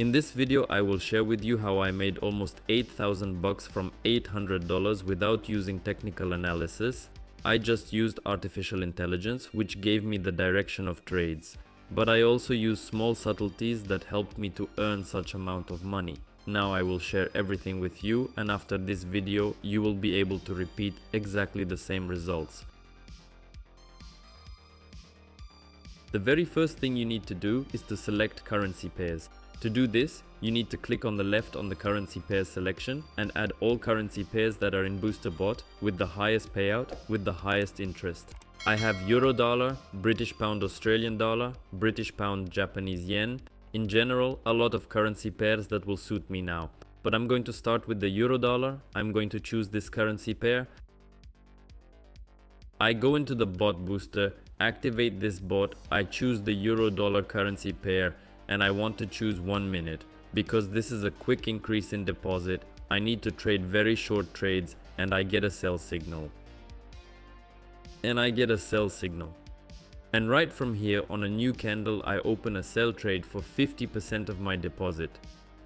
In this video, I will share with you how I made almost 8,000 bucks from $800 without using technical analysis. I just used artificial intelligence, which gave me the direction of trades. But I also used small subtleties that helped me to earn such amount of money. Now I will share everything with you, and after this video, you will be able to repeat exactly the same results. The very first thing you need to do is to select currency pairs. To do this, you need to click on the left on the currency pairs selection and add all currency pairs that are in BoosterBot with the highest payout with the highest interest. I have Euro dollar, British pound Australian dollar, British pound Japanese yen. In general, a lot of currency pairs that will suit me now. But I'm going to start with the Euro dollar. I'm going to choose this currency pair. I go into the bot booster, activate this bot, I choose the Euro dollar currency pair, and I want to choose 1 minute. Because this is a quick increase in deposit, I need to trade very short trades and I get a sell signal. And right from here on a new candle, I open a sell trade for 50% of my deposit.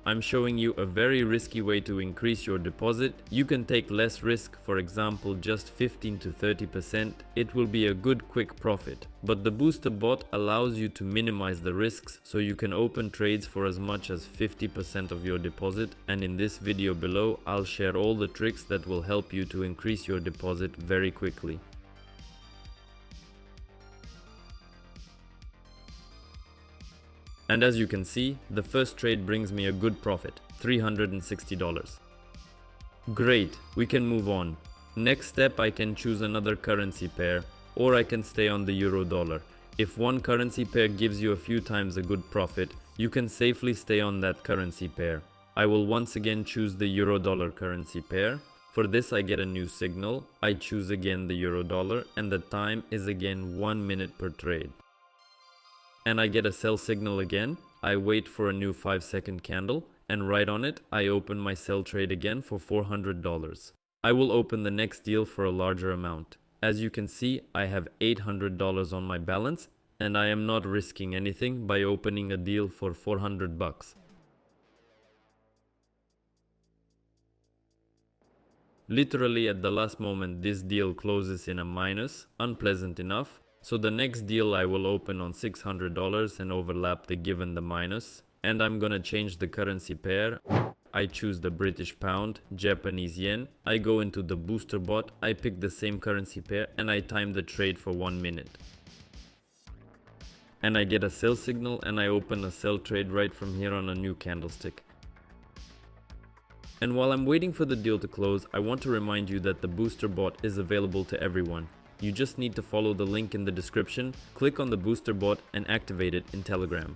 I'm showing you a very risky way to increase your deposit. You can take less risk, for example just 15 to 30%. It will be a good quick profit. But the booster bot allows you to minimize the risks, so you can open trades for as much as 50% of your deposit, and in this video below I'll share all the tricks that will help you to increase your deposit very quickly. And as you can see, the first trade brings me a good profit, $360. Great, we can move on. Next step, I can choose another currency pair, or I can stay on the Euro dollar. If one currency pair gives you a few times a good profit, you can safely stay on that currency pair. I will once again choose the Euro dollar currency pair. For this I get a new signal, I choose again the Euro dollar, and the time is again 1 minute per trade. And I get a sell signal again. I wait for a new 5-second candle, and right on it I open my sell trade again for $400. I will open the next deal for a larger amount. As you can see, I have $800 on my balance, and I am not risking anything by opening a deal for 400 bucks. Literally at the last moment this deal closes in a minus, unpleasant enough. So the next deal I will open on $600 and overlap the given the minus, and I'm gonna change the currency pair. I choose the British pound, Japanese yen, I go into the booster bot, I pick the same currency pair and I time the trade for 1 minute. And I get a sell signal and I open a sell trade right from here on a new candlestick. And while I'm waiting for the deal to close, I want to remind you that the booster bot is available to everyone. You just need to follow the link in the description, click on the booster bot and activate it in Telegram.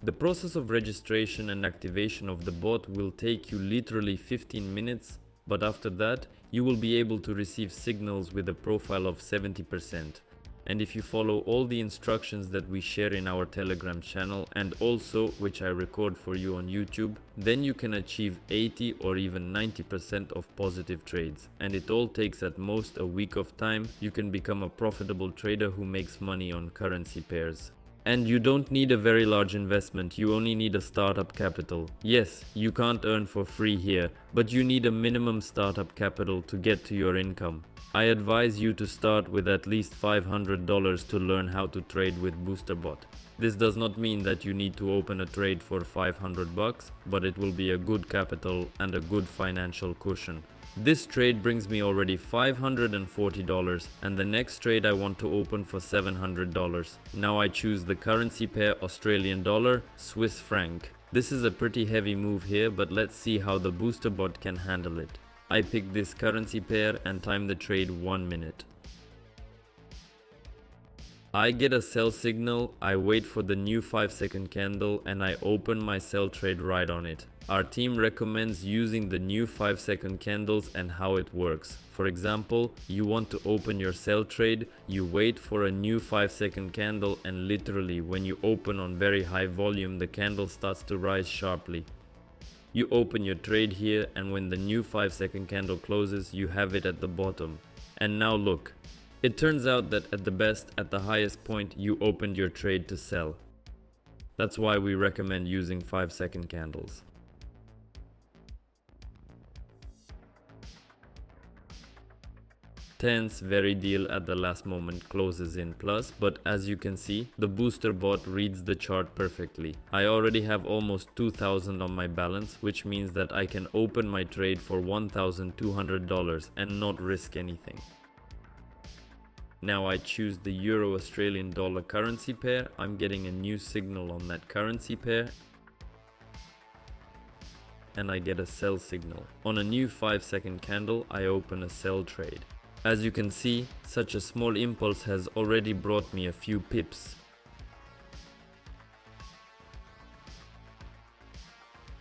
The process of registration and activation of the bot will take you literally 15 minutes, but after that you will be able to receive signals with a profile of 70%. And if you follow all the instructions that we share in our Telegram channel and also which I record for you on YouTube, then you can achieve 80 or even 90% of positive trades. And it all takes at most a week of time. You can become a profitable trader who makes money on currency pairs. And you don't need a very large investment, you only need a startup capital. Yes, you can't earn for free here, but you need a minimum startup capital to get to your income. I advise you to start with at least $500 to learn how to trade with BoosterBot. This does not mean that you need to open a trade for 500 bucks, but it will be a good capital and a good financial cushion. This trade brings me already $540, and the next trade I want to open for $700. Now I choose the currency pair Australian dollar, Swiss franc. This is a pretty heavy move here, but let's see how the BoosterBot can handle it. I pick this currency pair and time the trade 1 minute. I get a sell signal, I wait for the new 5-second candle and I open my sell trade right on it. Our team recommends using the new 5-second candles and how it works. For example, you want to open your sell trade, you wait for a new 5-second candle and literally when you open on very high volume the candle starts to rise sharply. You open your trade here and when the new 5-second candle closes you have it at the bottom. And now look. It turns out that at the highest point you opened your trade to sell. That's why we recommend using 5-second candles. Tense very deal at the last moment closes in plus, but as you can see, the booster bot reads the chart perfectly. I already have almost 2000 on my balance, which means that I can open my trade for $1,200 and not risk anything. Now I choose the Euro Australian dollar currency pair. I'm getting a new signal on that currency pair, and I get a sell signal. On a new 5-second candle, I open a sell trade. As you can see, such a small impulse has already brought me a few pips.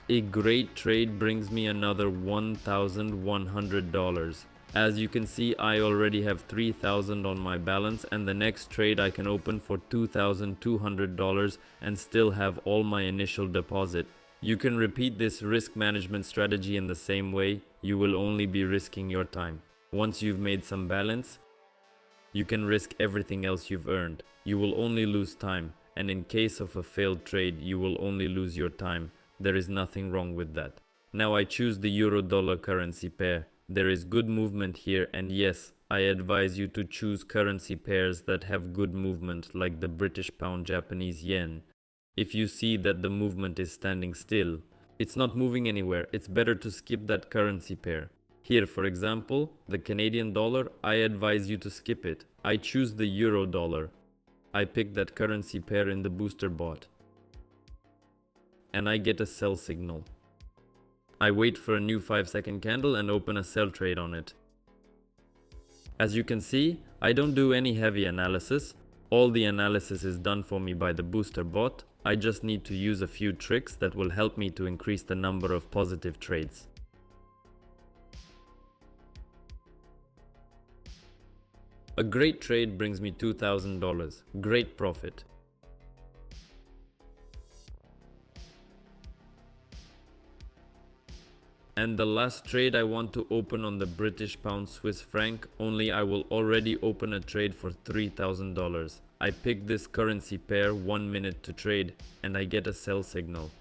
A great trade brings me another $1,100. As you can see, I already have 3,000 on my balance, and the next trade I can open for $2,200 and still have all my initial deposit. You can repeat this risk management strategy in the same way. You will only be risking your time. Once you've made some balance, you can risk everything else you've earned. You will only lose time, and in case of a failed trade, you will only lose your time. There is nothing wrong with that. Now I choose the Euro-dollar currency pair. There is good movement here, and yes, I advise you to choose currency pairs that have good movement, like the British pound, Japanese yen. If you see that the movement is standing still, it's not moving anywhere, it's better to skip that currency pair. Here, for example, the Canadian dollar, I advise you to skip it. I choose the Euro dollar. I pick that currency pair in the booster bot, and I get a sell signal. I wait for a new 5-second candle and open a sell trade on it. As you can see, I don't do any heavy analysis. All the analysis is done for me by the booster bot. I just need to use a few tricks that will help me to increase the number of positive trades. A great trade brings me $2,000. Great profit. And the last trade I want to open on the British pound Swiss franc, only I will already open a trade for $3,000. I pick this currency pair 1 minute to trade, and I get a sell signal.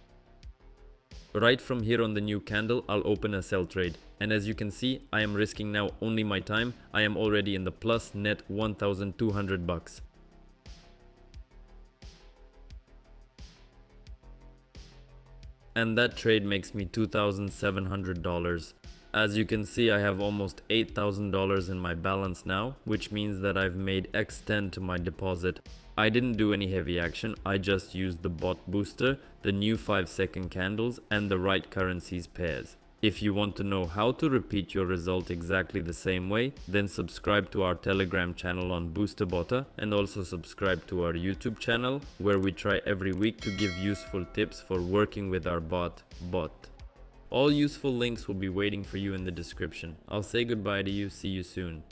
Right from here on the new candle, I'll open a sell trade. And as you can see, I am risking now only my time. I am already in the plus net $1,200. And that trade makes me $2,700. As you can see, I have almost $8,000 in my balance now, which means that I've made X10 to my deposit. I didn't do any heavy action, I just used the bot booster, the new 5-second candles, and the right currencies pairs. If you want to know how to repeat your result exactly the same way, then subscribe to our Telegram channel on BoosterBotta, and also subscribe to our YouTube channel, where we try every week to give useful tips for working with our bot. All useful links will be waiting for you in the description. I'll say goodbye to you, see you soon.